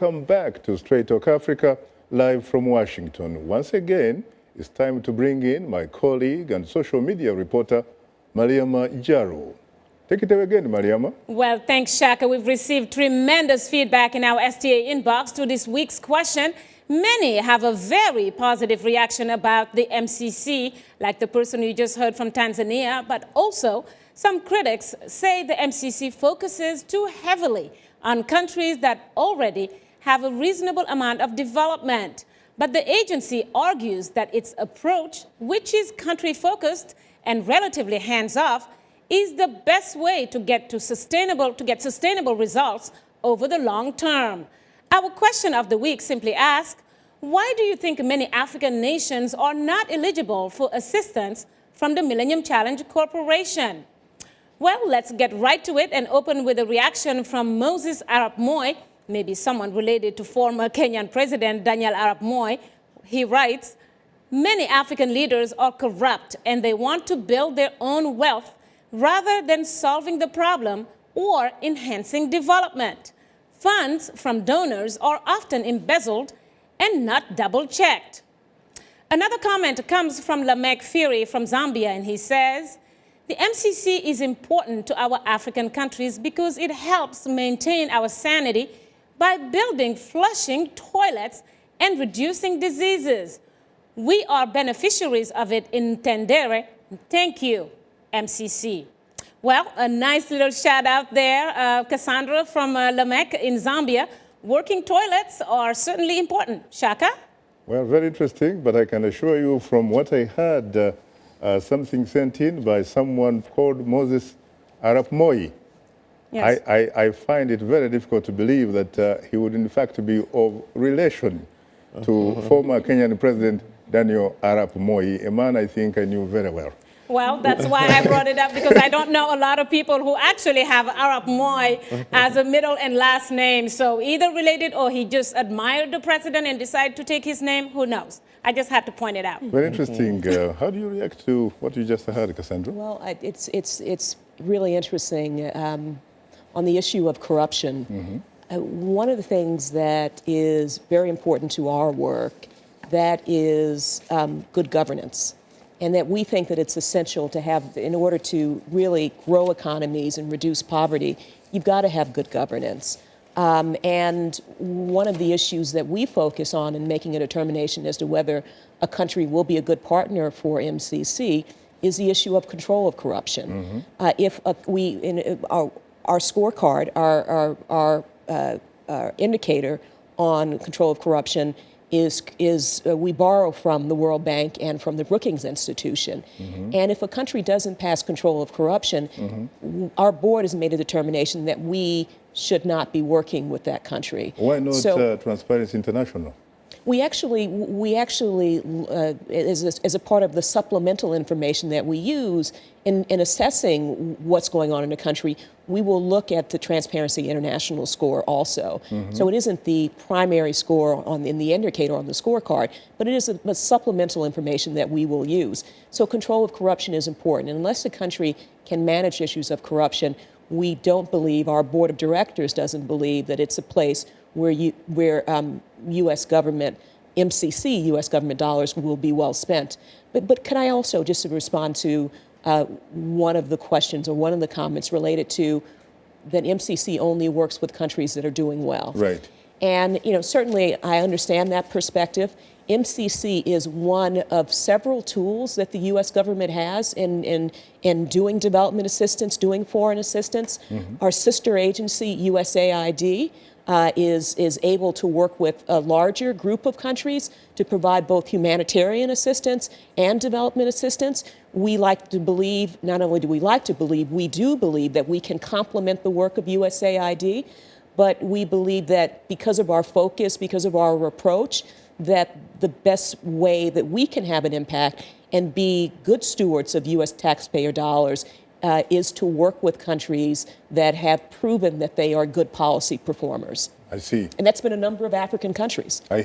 Welcome back to Straight Talk Africa, live from Washington. Once again, it's time to bring in my colleague and social media reporter, Mariama Jaro. Take it away again, Mariama. Well, thanks, Shaka. We've received tremendous feedback in our STA inbox to this week's question. Many have a very positive reaction about the MCC, like the person you just heard from Tanzania, but also some critics say the MCC focuses too heavily on countries that already have a reasonable amount of development. But the agency argues that its approach, which is country-focused and relatively hands-off, is the best way to get sustainable results over the long term. Our question of the week simply asks, why do you think many African nations are not eligible for assistance from the Millennium Challenge Corporation? Well, let's get right to it and open with a reaction from Moses Arap Moi, maybe someone related to former Kenyan President Daniel Arap Moi. He writes, many African leaders are corrupt and they want to build their own wealth rather than solving the problem or enhancing development. Funds from donors are often embezzled and not double-checked. Another comment comes from Lamek Fury from Zambia, and he says, the MCC is important to our African countries because it helps maintain our sanity by building flushing toilets and reducing diseases. We are beneficiaries of it in Tendere. Thank you, MCC. Well, a nice little shout out there, Cassandra from Lamek in Zambia. Working toilets are certainly important. Shaka? Well, very interesting, but I can assure you from what I heard, something sent in by someone called Moses Arap Moi. Yes. I find it very difficult to believe that he would in fact be of relation to former Kenyan President Daniel Arap Moi, a man I think I knew very well. Well, that's why I brought it up, because I don't know a lot of people who actually have Arap Moi as a middle and last name. So either related or he just admired the president and decided to take his name. Who knows? I just had to point it out. Very interesting. How do you react to what you just heard, Cassandra? Well, it's really interesting on the issue of corruption. One of the things that is very important to our work, that is good governance. And that we think that it's essential to have, in order to really grow economies and reduce poverty, you've got to have good governance. And one of the issues that we focus on in making a determination as to whether a country will be a good partner for MCC is the issue of control of corruption. If our scorecard, our indicator on control of corruption is we borrow from the World Bank and from the Brookings Institution. And if a country doesn't pass control of corruption, our board has made a determination that we should not be working with that country. Why not Transparency International? We actually, as a part of the supplemental information that we use in assessing what's going on in a country, we will look at the Transparency International score also. So it isn't the primary score in the indicator on the scorecard, but it is a supplemental information that we will use. So control of corruption is important. And unless a country can manage issues of corruption, we don't believe, our board of directors doesn't believe that it's a place where U.S. government, MCC, U.S. government dollars will be well spent. But can I also just respond to one of the questions or one of the comments related to that MCC only works with countries that are doing well. Right. And certainly I understand that perspective. MCC is one of several tools that the U.S. government has in doing development assistance, doing foreign assistance. Our sister agency, USAID, is able to work with a larger group of countries to provide both humanitarian assistance and development assistance. We like to believe, not only do we like to believe, we do believe that we can complement the work of USAID, but we believe that because of our focus, because of our approach, that the best way that we can have an impact and be good stewards of U.S. taxpayer dollars is to work with countries that have proven that they are good policy performers. I see. And that's been a number of African countries.